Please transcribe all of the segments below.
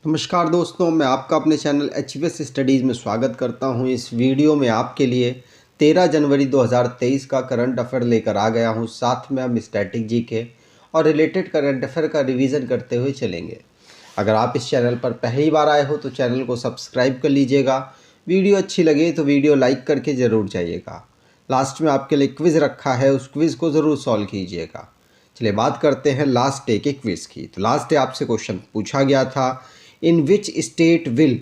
नमस्कार दोस्तों, मैं आपका अपने चैनल एचवीएस स्टडीज़ में स्वागत करता हूं। इस वीडियो में आपके लिए 13 जनवरी 2023 का करंट अफेयर लेकर आ गया हूं। साथ में हम स्टैटिक जीके और रिलेटेड करंट अफेयर का रिवीजन करते हुए चलेंगे। अगर आप इस चैनल पर पहली बार आए हो तो चैनल को सब्सक्राइब कर लीजिएगा। वीडियो अच्छी लगे तो वीडियो लाइक करके ज़रूर जाइएगा। लास्ट में आपके लिए क्विज़ रखा है, उस क्विज़ को ज़रूर सॉल्व कीजिएगा। चलिए बात करते हैं लास्ट डे के क्विज़ की। तो लास्ट डे आपसे क्वेश्चन पूछा गया था, in which state will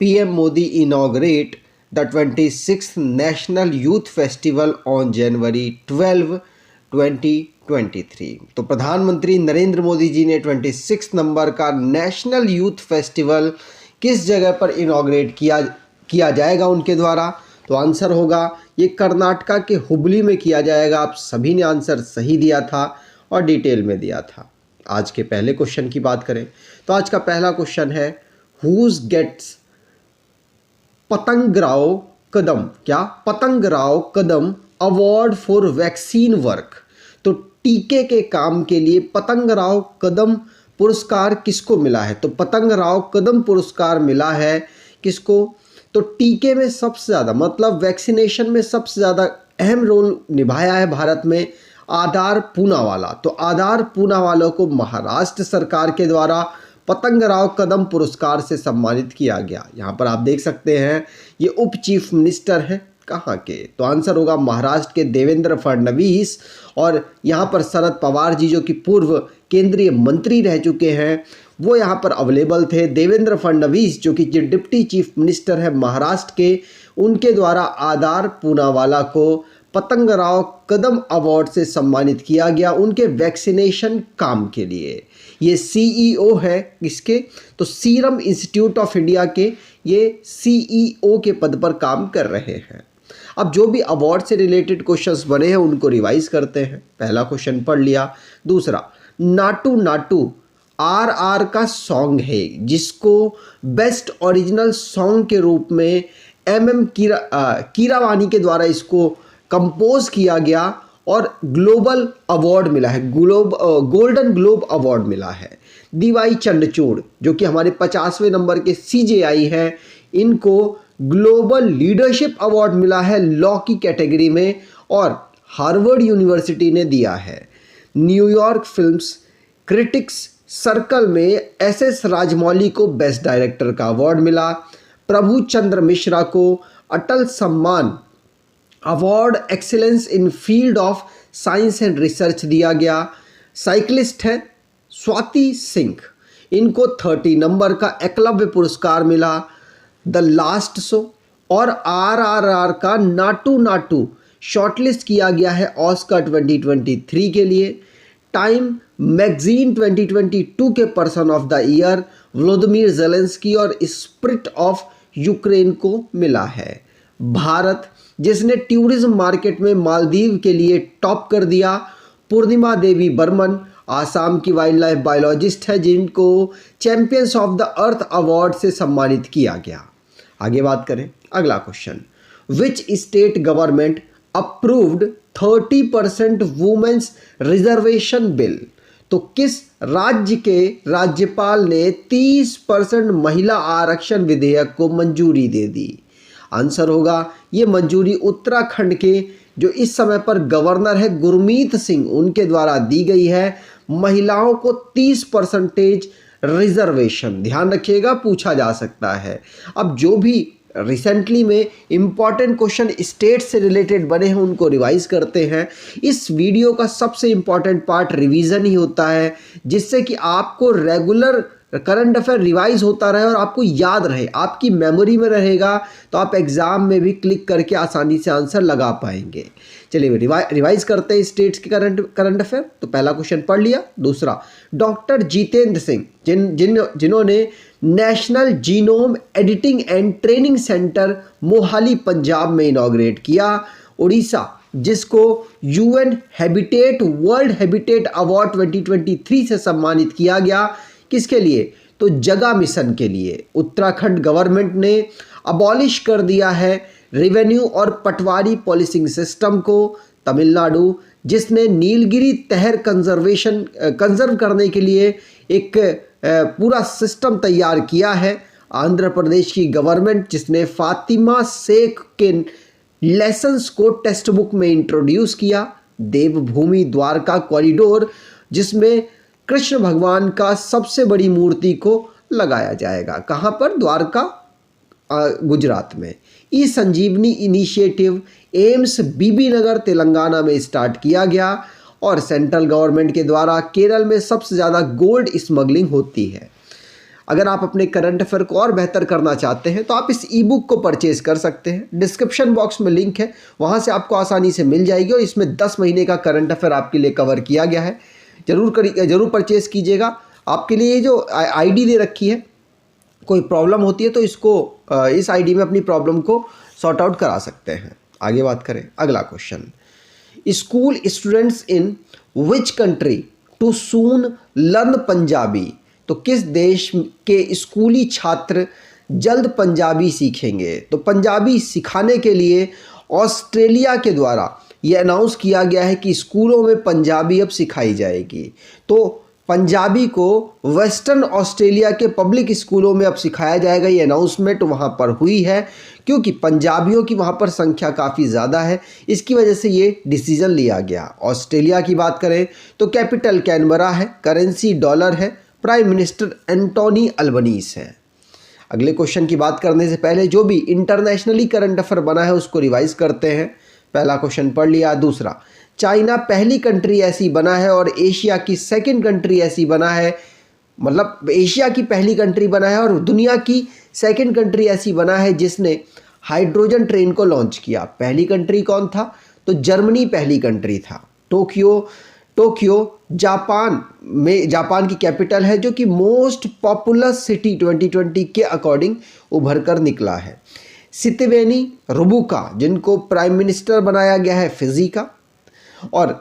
PM Modi inaugurate the 26th National Youth Festival on January 12, 2023। तो प्रधानमंत्री नरेंद्र मोदी जी ने 26 नंबर का नेशनल यूथ फेस्टिवल किस जगह पर इनॉग्रेट किया जाएगा उनके द्वारा। तो आंसर होगा ये कर्नाटका के हुबली में किया जाएगा। आप सभी ने आंसर सही दिया था और डिटेल में दिया था। आज के पहले क्वेश्चन की बात करें तो आज का पहला क्वेश्चन है, हुज गेट्स पतंगराव कदम, क्या Patangrao Kadam award for vaccine work. तो टीके के काम के लिए पतंगराव कदम पुरस्कार किसको मिला है। तो पतंगराव कदम पुरस्कार मिला है किसको। तो टीके में सबसे ज़्यादा मतलब वैक्सीनेशन में सबसे ज़्यादा अहम रोल निभाया है भारत में आधार पूनावाला। तो आधार पूनावाला को महाराष्ट्र सरकार के द्वारा पतंगराव कदम पुरस्कार से सम्मानित किया गया। यहाँ पर आप देख सकते हैं ये उप चीफ मिनिस्टर हैं कहाँ के। तो आंसर होगा महाराष्ट्र के देवेंद्र फडणवीस। और यहाँ पर शरद पवार जी जो कि पूर्व केंद्रीय मंत्री रह चुके हैं वो यहाँ पर अवेलेबल थे। देवेंद्र फडणवीस जो कि डिप्टी चीफ मिनिस्टर है महाराष्ट्र के, उनके द्वारा आधार पूनावाला को पतंगराव कदम अवार्ड से सम्मानित किया गया उनके वैक्सीनेशन काम के लिए। ये सीईओ है किसके, तो सीरम इंस्टीट्यूट ऑफ इंडिया के ये सीईओ के पद पर काम कर रहे हैं। अब जो भी अवार्ड से रिलेटेड क्वेश्चंस बने हैं उनको रिवाइज करते हैं। पहला क्वेश्चन पढ़ लिया। दूसरा, नाटू नाटू आरआर का सॉन्ग है जिसको बेस्ट ओरिजिनल सॉन्ग के रूप में एमएम कीरावानी के द्वारा इसको कंपोज किया गया और ग्लोबल अवार्ड मिला है, गोल्डन ग्लोब अवार्ड मिला है। डीवाई चंद्रचूड़ जो कि हमारे 50वें नंबर के सीजेआई हैं, इनको ग्लोबल लीडरशिप अवार्ड मिला है लॉ की कैटेगरी में और हार्वर्ड यूनिवर्सिटी ने दिया है। न्यूयॉर्क फिल्म्स क्रिटिक्स सर्कल में एसएस राजमौली को बेस्ट डायरेक्टर का अवार्ड मिला। प्रभु चंद्र मिश्रा को अटल सम्मान award excellence in field of science and research दिया गया। साइकिलिस्ट है स्वाति सिंह, इनको 30 नंबर का एकलव्य पुरस्कार मिला। द लास्ट शो और आरआरआर का नाटू नाटू शॉर्टलिस्ट किया गया है ऑस्कर 2023 के लिए। टाइम मैगजीन 2022 के person of the year Vladimir Zelensky और स्पिरिट ऑफ यूक्रेन को मिला है। भारत जिसने टूरिज्म मार्केट में मालदीव के लिए टॉप कर दिया। पूर्णिमा देवी बर्मन आसाम की वाइल्ड लाइफ बायोलॉजिस्ट है जिनको champions of the earth award से सम्मानित किया गया। आगे बात करें अगला question, which state government approved 30% women's reservation bill. तो किस राज्य के राज्यपाल ने 30% महिला आरक्षण विधेयक को मंजूरी दे दी। आंसर होगा ये मंजूरी उत्तराखंड के जो इस समय पर गवर्नर है गुरमीत सिंह, उनके द्वारा दी गई है। महिलाओं को 30% रिजर्वेशन, ध्यान रखिएगा पूछा जा सकता है। अब जो भी रिसेंटली में इम्पॉर्टेंट क्वेश्चन स्टेट से रिलेटेड बने हैं उनको रिवाइज करते हैं। इस वीडियो का सबसे इम्पॉर्टेंट पार्ट रिवीजन ही होता है जिससे कि आपको रेगुलर करंट अफेयर रिवाइज होता रहे और आपको याद रहे, आपकी मेमोरी में रहेगा, तो आप एग्जाम में भी क्लिक करके आसानी से आंसर लगा पाएंगे। चलिए रिवाइज करते हैं स्टेट्स के करंट अफेयर। तो पहला क्वेश्चन पढ़ लिया। दूसरा, डॉक्टर जितेंद्र सिंह जिन्होंने national genome editing and training centre Mohali Punjab में इनॉग्रेट किया। उड़ीसा जिसको UN habitat world habitat award 2023 से सम्मानित किया गया, किसके लिए, तो जगह मिशन के लिए। उत्तराखंड गवर्नमेंट ने अबॉलिश कर दिया है रेवेन्यू और पटवारी पॉलिसिंग सिस्टम को। तमिलनाडु जिसने नीलगिरी तहर कंजर्व करने के लिए एक पूरा सिस्टम तैयार किया है आंध्र प्रदेश की गवर्नमेंट, जिसने फातिमा शेख के लेसन्स को टेक्स्ट बुक में इंट्रोड्यूस किया। देवभूमि द्वारका कॉरिडोर, जिसमें कृष्ण भगवान का सबसे बड़ी मूर्ति को लगाया जाएगा। कहाँ पर? द्वारका, गुजरात में। ई संजीवनी इनिशिएटिव एम्स बीबी नगर तेलंगाना में स्टार्ट किया गया और सेंट्रल गवर्नमेंट के द्वारा केरल में सबसे ज़्यादा गोल्ड स्मगलिंग होती है। अगर आप अपने करंट अफेयर को और बेहतर करना चाहते हैं तो आप इस ई बुक को परचेज कर सकते हैं। डिस्क्रिप्शन बॉक्स में लिंक है, वहाँ से आपको आसानी से मिल जाएगी और इसमें 10 महीने का करंट अफेयर आपके लिए कवर किया गया है। जरूर परचेज कीजिएगा। आपके लिए जो आईडी दे रखी है, कोई प्रॉब्लम होती है तो इस आईडी में अपनी प्रॉब्लम को सॉर्ट आउट करा सकते हैं। आगे बात करें, अगला question, school students in which country too soon learn Punjabi. तो किस देश के स्कूली छात्र जल्द पंजाबी सीखेंगे? तो पंजाबी सिखाने के लिए ऑस्ट्रेलिया के द्वारा ये अनाउंस किया गया है कि स्कूलों में पंजाबी अब सिखाई जाएगी। तो पंजाबी को वेस्टर्न ऑस्ट्रेलिया के पब्लिक स्कूलों में अब सिखाया जाएगा। ये अनाउंसमेंट वहाँ पर हुई है क्योंकि पंजाबियों की वहाँ पर संख्या काफ़ी ज़्यादा है, इसकी वजह से ये डिसीजन लिया गया। ऑस्ट्रेलिया की बात करें तो कैपिटल कैनबरा है, करेंसी डॉलर है, प्राइम मिनिस्टर एंटोनी अल्बनीज है। अगले क्वेश्चन की बात करने से पहले जो भी इंटरनेशनली करंट अफेयर बना है उसको रिवाइज करते हैं। पहला क्वेश्चन पढ़ लिया। दूसरा, चाइना पहली कंट्री ऐसी बना है और एशिया की सेकंड कंट्री ऐसी बना है, मतलब एशिया की पहली कंट्री बना है और दुनिया की सेकंड कंट्री ऐसी बना है जिसने हाइड्रोजन ट्रेन को लॉन्च किया। पहली कंट्री कौन था? तो जर्मनी पहली कंट्री था। टोक्यो जापान की कैपिटल है, जो कि मोस्ट पॉपुलस सिटी 2020 के अकॉर्डिंग उभर कर निकला है। सितवेनी रुबुका, जिनको प्राइम मिनिस्टर बनाया गया है फिजी का, और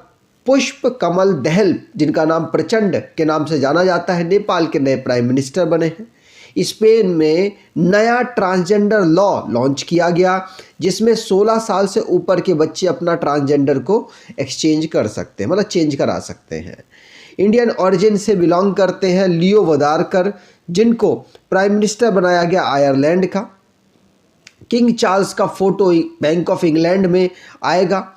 पुष्प कमल दहल, जिनका नाम प्रचंड के नाम से जाना जाता है, नेपाल के नए प्राइम मिनिस्टर बने हैं। स्पेन में नया ट्रांसजेंडर लॉ लॉन्च किया गया, जिसमें 16 साल से ऊपर के बच्चे अपना ट्रांसजेंडर को एक्सचेंज कर सकते हैं, मतलब चेंज करा सकते हैं। इंडियन ओरिजिन से बिलोंग करते हैं लियो वदारकर, जिनको प्राइम मिनिस्टर बनाया गया आयरलैंड का। किंग चार्ल्स का फोटो बैंक ऑफ इंग्लैंड में आएगा।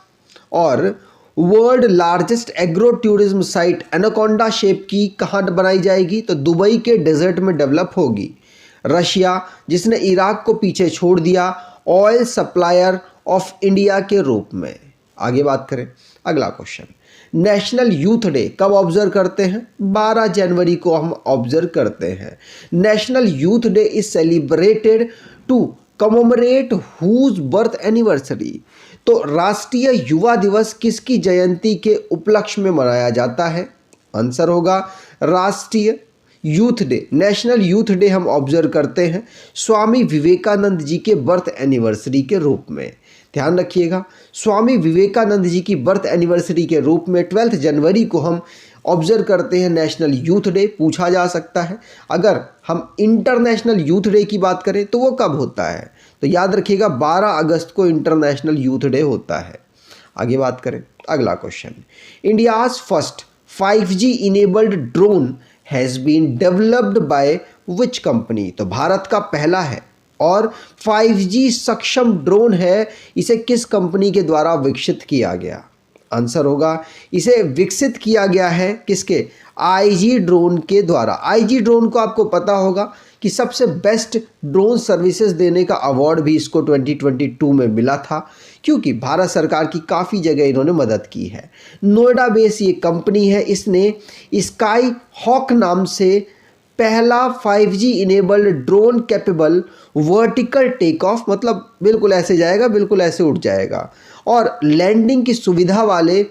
और world largest agro tourism site anaconda shape की कहाँ बनाई जाएगी? तो दुबई के डेजर्ट में डेवलप होगी। रशिया, जिसने इराक को पीछे छोड़ दिया, ऑयल सप्लायर ऑफ इंडिया के रूप में। आगे बात करें, अगला क्वेश्चन, नेशनल यूथ डे कब ऑब्जर्व करते हैं? 12 जनवरी को हम ऑब्जर्व करते हैं। National Youth Day is celebrated to commemorate whose birth anniversary. तो राष्ट्रीय युवा दिवस किसकी जयंती के उपलक्ष्य में मनाया जाता है? आंसर होगा राष्ट्रीय youth day. National Youth day हम ऑब्जर्व करते हैं स्वामी विवेकानंद जी के बर्थ एनिवर्सरी के रूप में। ध्यान रखिएगा, स्वामी विवेकानंद जी की बर्थ एनिवर्सरी के रूप में 12 जनवरी को हम ऑब्जर्व करते हैं नेशनल यूथ डे। पूछा जा सकता है अगर हम इंटरनेशनल यूथ डे की बात करें तो वो कब होता है? तो याद रखिएगा 12 अगस्त को इंटरनेशनल यूथ डे होता है। आगे बात करें, अगला question, India's first 5G enabled drone has been developed by which company? तो भारत का पहला है और 5G सक्षम ड्रोन है, इसे किस कंपनी के द्वारा विकसित किया गया? आंसर होगा इसे विकसित किया गया है किसके? IG ड्रोन के द्वारा। IG ड्रोन को आपको पता होगा कि सबसे बेस्ट ड्रोन सर्विसेज देने का अवार्ड भी इसको 2022 में मिला था, क्योंकि भारत सरकार की काफ़ी जगह इन्होंने मदद की है। नोएडा बेस ये कंपनी है, इसने स्काई हॉक नाम से पहला 5G enabled drone capable vertical take off, मतलब बिल्कुल ऐसे जाएगा, बिल्कुल ऐसे उड़ जाएगा, और लैंडिंग की सुविधा वाले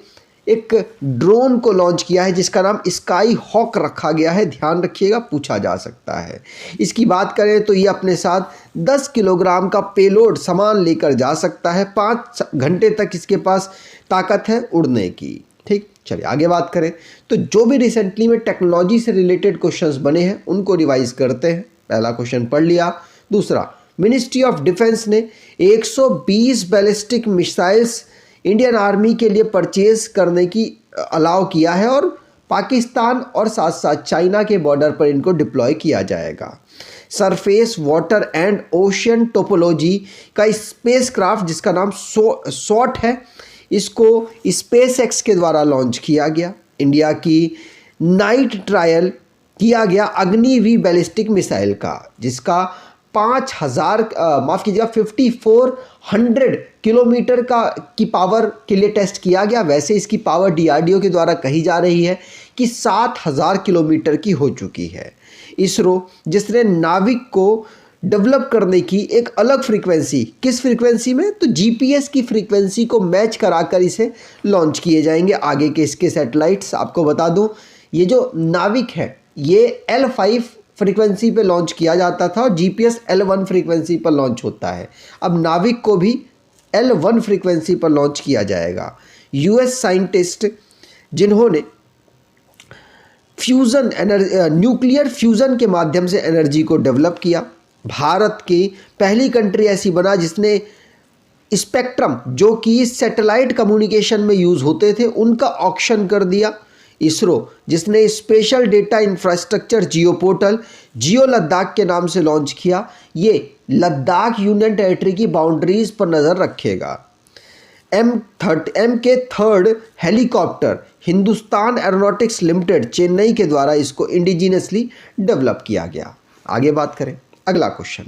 एक ड्रोन को लॉन्च किया है जिसका नाम स्काई हॉक रखा गया है। ध्यान रखिएगा, पूछा जा सकता है। इसकी बात करें तो ये अपने साथ 10 किलोग्राम का पेलोड सामान लेकर जा सकता है। 5 घंटे तक इसके पास ताकत है उड़ने की। ठीक, चलिए आगे बात करें तो जो भी रिसेंटली में टेक्नोलॉजी से रिलेटेड क्वेश्चंस बने हैं उनको रिवाइज करते हैं। पहला क्वेश्चन पढ़ लिया। दूसरा, मिनिस्ट्री ऑफ डिफेंस ने 120 बैलिस्टिक मिसाइल्स इंडियन आर्मी के लिए परचेज करने की अलाउ किया है और पाकिस्तान और साथ साथ चाइना के बॉर्डर पर इनको डिप्लॉय किया जाएगा। Surface water and ocean topology का स्पेसक्राफ्ट जिसका नाम सॉट है, इसको स्पेसएक्स के द्वारा लॉन्च किया गया। इंडिया की नाइट ट्रायल किया गया अग्निवीर बैलिस्टिक मिसाइल का, जिसका 5400 किलोमीटर की पावर के लिए टेस्ट किया गया। वैसे इसकी पावर डीआरडीओ के द्वारा कही जा रही है कि 7000 किलोमीटर की हो चुकी है। इसरो जिसने नाविक को डेवलप करने की एक अलग फ्रीक्वेंसी, किस फ्रीक्वेंसी में, तो जीपीएस की फ्रीक्वेंसी को मैच कराकर इसे लॉन्च किए जाएंगे आगे के इसके सैटेलाइट्स। आपको बता दूं ये जो नाविक है ये L5 फ्रीक्वेंसी पे लॉन्च किया जाता था और जीपीएस L1 फ्रीक्वेंसी पर लॉन्च होता है। अब नाविक को भी L1 फ्रीक्वेंसी पर लॉन्च किया जाएगा। यूएस साइंटिस्ट जिन्होंने फ्यूज़न न्यूक्लियर फ्यूज़न के माध्यम से एनर्जी को डेवलप किया। भारत की पहली कंट्री ऐसी बना जिसने स्पेक्ट्रम जो कि सैटेलाइट कम्युनिकेशन में यूज़ होते थे उनका ऑक्शन कर दिया। इसरो जिसने spatial data infrastructure geo portal geo Ladakh के नाम से लॉन्च किया, ये लद्दाख यूनियन टेरिटरी की बाउंड्रीज पर नज़र रखेगा। MK3 helicopter Hindustan Aeronautics Limited Chennai के द्वारा इसको इंडिजिनियसली डेवलप किया गया। आगे बात करें, अगला question,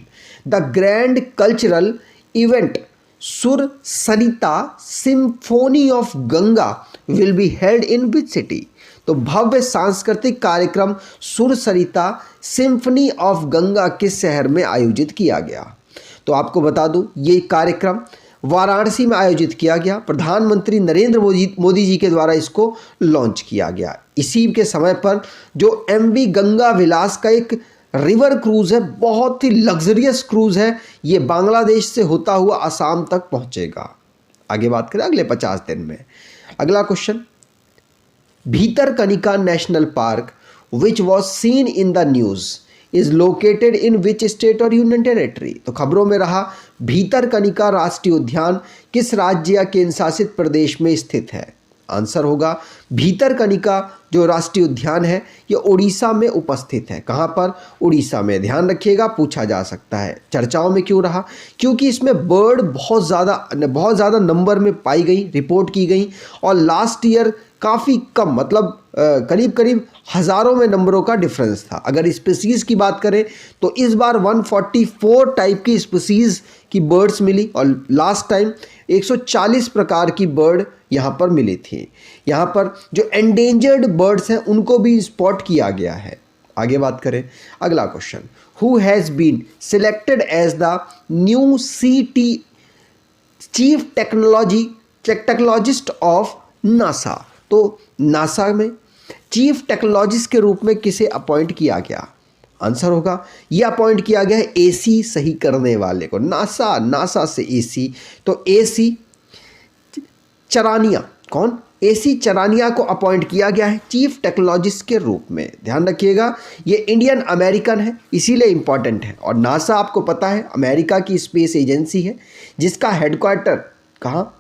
the grand cultural event Sur Sarita symphony of Ganga will be held in which city. तो भव्य सांस्कृतिक कार्यक्रम सुर सरिता सिम्फनी ऑफ गंगा किस शहर में आयोजित किया गया। तो आपको बता दूं ये कार्यक्रम वाराणसी में आयोजित किया गया। प्रधानमंत्री नरेंद्र मोदी जी के द्वारा इसको लॉन्च किया गया। इसी के समय पर जो MV गंगा विलास का एक रिवर क्रूज़ है, बहुत ही लग्जरियस क्रूज़ है, ये बांग्लादेश से होता हुआ असम तक पहुंचेगा। आगे बात करें अगले 50 दिन में। अगला question, Bhitarkanika national park which was seen in the news is located in which state और यूनियन टेरिटरी। तो खबरों में रहा भीतरकनिका राष्ट्रीय उद्यान किस राज्य या केंद्र शासित प्रदेश में स्थित है। आंसर होगा भीतरकनिका जो राष्ट्रीय उद्यान है ये उड़ीसा में उपस्थित है। कहाँ पर, उड़ीसा में। ध्यान रखिएगा, पूछा जा सकता है। चर्चाओं में क्यों रहा, क्योंकि इसमें बर्ड बहुत ज़्यादा नंबर में पाई गई, रिपोर्ट की गई, और लास्ट ईयर काफ़ी कम, मतलब करीब करीब हज़ारों में नंबरों का डिफरेंस था। अगर स्पीसीज़ की बात करें तो इस बार 144 टाइप की स्पीसीज़ की बर्ड्स मिली और लास्ट टाइम 140 प्रकार की बर्ड यहाँ पर मिली थी। यहाँ पर जो एंडेंजर्ड बर्ड्स हैं उनको भी स्पॉट किया गया है। आगे बात करें, अगला question, who has been selected as the new CT chief technologist of NASA. तो नासा में चीफ टेक्नोलॉजिस्ट के रूप में किसे अपॉइंट किया गया। आंसर होगा ये अपॉइंट किया गया है AC सही करने वाले को। नासा से AC, तो AC चरानिया, कौन, AC चरानिया को अपॉइंट किया गया है चीफ टेक्नोलॉजिस्ट के रूप में। ध्यान रखिएगा ये इंडियन अमेरिकन है इसीलिए इंपॉर्टेंट है। और नासा आपको पता है अमेरिका की स्पेस एजेंसी है जिसका हेडक्वार्टर कहाँ,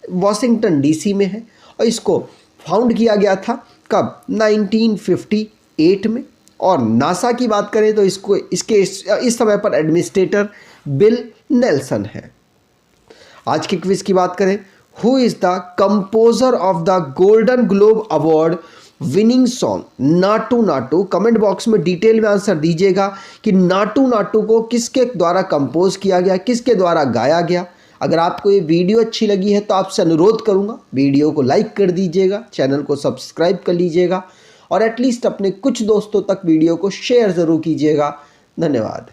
वॉशिंगटन DC में है। और इसको फाउंड किया गया था कब, 1958 में। और नासा की बात करें तो इसके इस समय पर एडमिनिस्ट्रेटर बिल नेल्सन है। आज के क्विज की बात करें, who is the composer of the golden globe award winning song Naatu Naatu. Comment box में डिटेल में आंसर दीजिएगा कि नाटू नाटू को किसके द्वारा कंपोज किया गया, किसके द्वारा गाया गया। अगर आपको ये वीडियो अच्छी लगी है तो आपसे अनुरोध करूंगा वीडियो को लाइक कर दीजिएगा, चैनल को सब्सक्राइब कर लीजिएगा और एटलीस्ट अपने कुछ दोस्तों तक वीडियो को शेयर ज़रूर कीजिएगा। धन्यवाद।